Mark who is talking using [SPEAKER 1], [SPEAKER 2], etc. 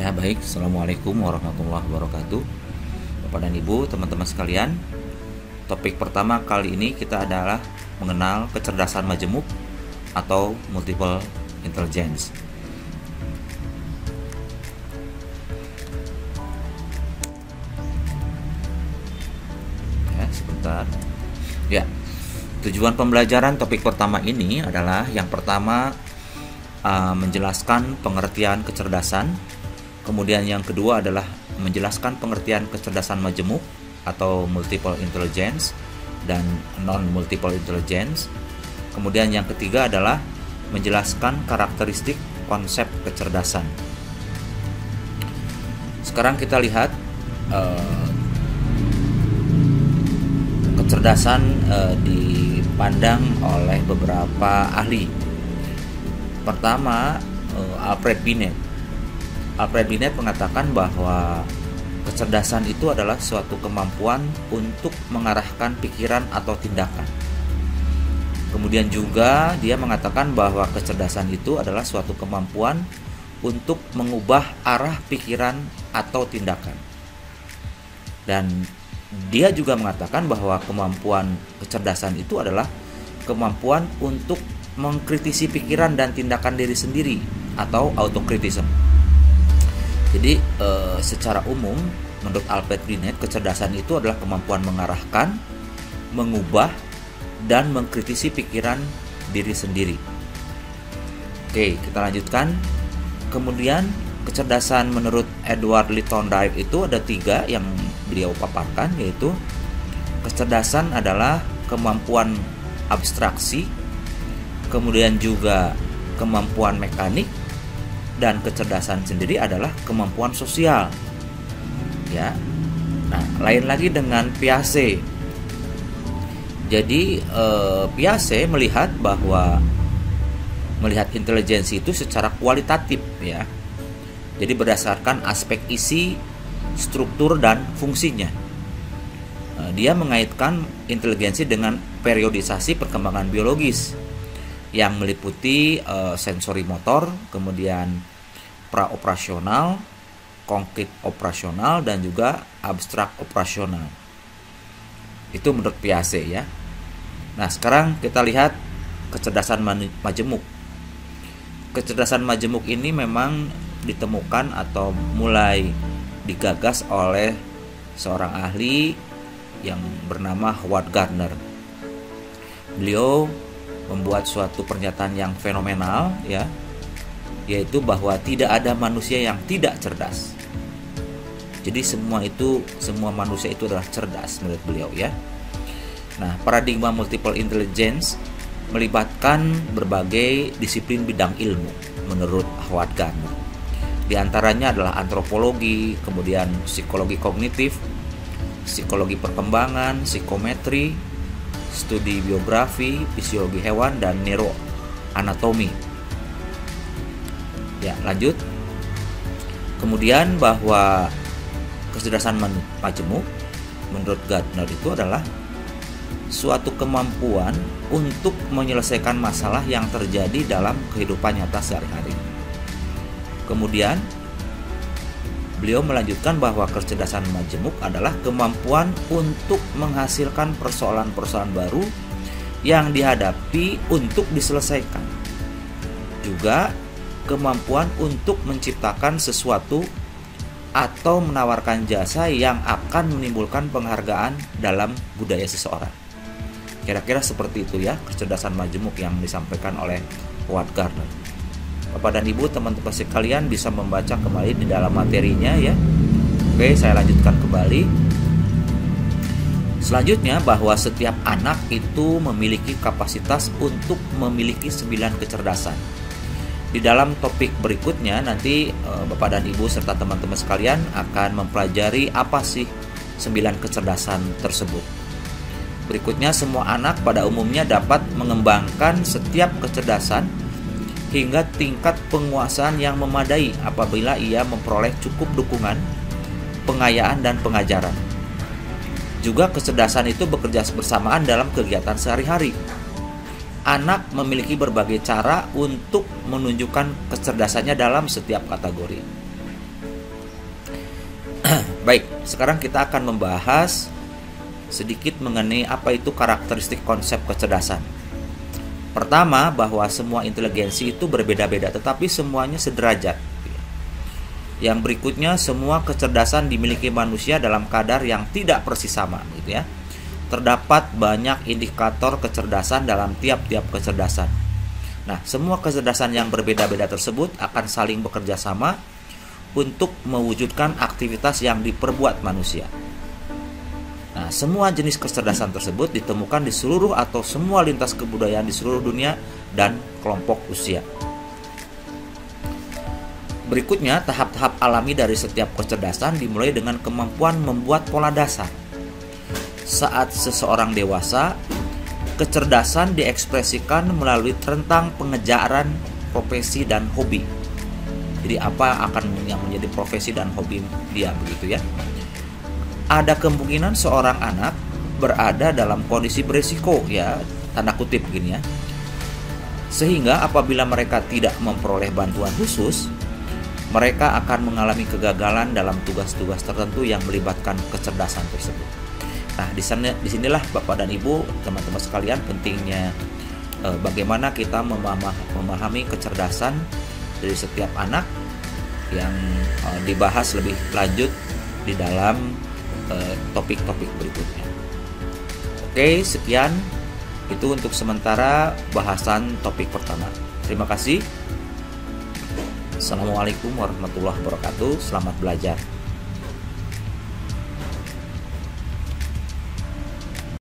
[SPEAKER 1] Ya, baik. Assalamualaikum warahmatullahi wabarakatuh. Bapak dan Ibu, teman-teman sekalian. Topik pertama kali ini kita adalah mengenal kecerdasan majemuk atau multiple intelligence. Ya, sebentar. Ya, tujuan pembelajaran topik pertama ini adalah yang pertama menjelaskan pengertian kecerdasan. Kemudian yang kedua adalah menjelaskan pengertian kecerdasan majemuk atau multiple intelligence dan non-multiple intelligence. Kemudian yang ketiga adalah menjelaskan karakteristik konsep kecerdasan. Sekarang kita lihat kecerdasan dipandang oleh beberapa ahli. Pertama, Alfred Binet. Alfred Binet mengatakan bahwa kecerdasan itu adalah suatu kemampuan untuk mengarahkan pikiran atau tindakan. Kemudian juga dia mengatakan bahwa kecerdasan itu adalah suatu kemampuan untuk mengubah arah pikiran atau tindakan. Dan dia juga mengatakan bahwa kemampuan kecerdasan itu adalah kemampuan untuk mengkritisi pikiran dan tindakan diri sendiri atau autokritisme. Jadi secara umum menurut Alfred Binet, kecerdasan itu adalah kemampuan mengarahkan, mengubah, dan mengkritisi pikiran diri sendiri. Oke, kita lanjutkan. Kemudian kecerdasan menurut Edward Lytton Dyer itu ada 3 yang beliau paparkan, yaitu kecerdasan adalah kemampuan abstraksi, kemudian juga kemampuan mekanik, dan kecerdasan sendiri adalah kemampuan sosial. Ya. Nah, lain lagi dengan Piaget. Jadi Piaget melihat bahwa intelijensi itu secara kualitatif, ya. Jadi berdasarkan aspek isi, struktur, dan fungsinya. Dia mengaitkan intelijensi dengan periodisasi perkembangan biologis yang meliputi sensori motor, kemudian praoperasional, konkret operasional, dan juga abstrak operasional. Itu menurut Piaget, ya. Nah, sekarang kita lihat kecerdasan majemuk. Kecerdasan majemuk ini memang ditemukan atau mulai digagas oleh seorang ahli yang bernama Howard Gardner. Beliau membuat suatu pernyataan yang fenomenal, ya, yaitu bahwa tidak ada manusia yang tidak cerdas. Jadi semua manusia itu adalah cerdas menurut beliau, ya. Nah, paradigma multiple intelligence melibatkan berbagai disiplin bidang ilmu menurut Howard Gardner. Di antaranya adalah antropologi, kemudian psikologi kognitif, psikologi perkembangan, psikometri, studi biografi, fisiologi hewan, dan neuroanatomi. Ya, lanjut. Kemudian bahwa kecerdasan majemuk menurut Gardner itu adalah suatu kemampuan untuk menyelesaikan masalah yang terjadi dalam kehidupan nyata sehari-hari. Kemudian beliau melanjutkan bahwa kecerdasan majemuk adalah kemampuan untuk menghasilkan persoalan-persoalan baru yang dihadapi untuk diselesaikan. Juga kemampuan untuk menciptakan sesuatu atau menawarkan jasa yang akan menimbulkan penghargaan dalam budaya seseorang. Kira-kira seperti itu, ya, kecerdasan majemuk yang disampaikan oleh Howard Gardner. Bapak dan Ibu, teman-teman sekalian bisa membaca kembali di dalam materinya, ya. Oke, saya lanjutkan kembali. Selanjutnya, bahwa setiap anak itu memiliki kapasitas untuk memiliki 9 kecerdasan. Di dalam topik berikutnya nanti Bapak dan Ibu serta teman-teman sekalian akan mempelajari apa sih 9 kecerdasan tersebut. Berikutnya, semua anak pada umumnya dapat mengembangkan setiap kecerdasan hingga tingkat penguasaan yang memadai apabila ia memperoleh cukup dukungan, pengayaan, dan pengajaran. Juga kecerdasan itu bekerja bersamaan dalam kegiatan sehari-hari. Anak memiliki berbagai cara untuk menunjukkan kecerdasannya dalam setiap kategori. Baik, sekarang kita akan membahas sedikit mengenai apa itu karakteristik konsep kecerdasan. Pertama, bahwa semua inteligensi itu berbeda-beda, tetapi semuanya sederajat. Yang berikutnya, semua kecerdasan dimiliki manusia dalam kadar yang tidak persis sama, gitu ya. Terdapat banyak indikator kecerdasan dalam tiap-tiap kecerdasan. Nah, semua kecerdasan yang berbeda-beda tersebut akan saling bekerja sama untuk mewujudkan aktivitas yang diperbuat manusia. Nah, semua jenis kecerdasan tersebut ditemukan di seluruh atau semua lintas kebudayaan di seluruh dunia dan kelompok usia. Berikutnya, tahap-tahap alami dari setiap kecerdasan dimulai dengan kemampuan membuat pola dasar. Saat seseorang dewasa, kecerdasan diekspresikan melalui rentang pengejaran profesi dan hobi. Jadi apa yang menjadi profesi dan hobi dia, begitu ya. Ada kemungkinan seorang anak berada dalam kondisi berisiko, ya, tanda kutip begini ya. Sehingga apabila mereka tidak memperoleh bantuan khusus, mereka akan mengalami kegagalan dalam tugas-tugas tertentu yang melibatkan kecerdasan tersebut. Nah, disinilah Bapak dan Ibu, teman-teman sekalian, pentingnya bagaimana kita memahami kecerdasan dari setiap anak yang dibahas lebih lanjut di dalam topik-topik berikutnya. Oke, sekian itu untuk sementara bahasan topik pertama. Terima kasih. Assalamualaikum warahmatullahi wabarakatuh. Selamat belajar.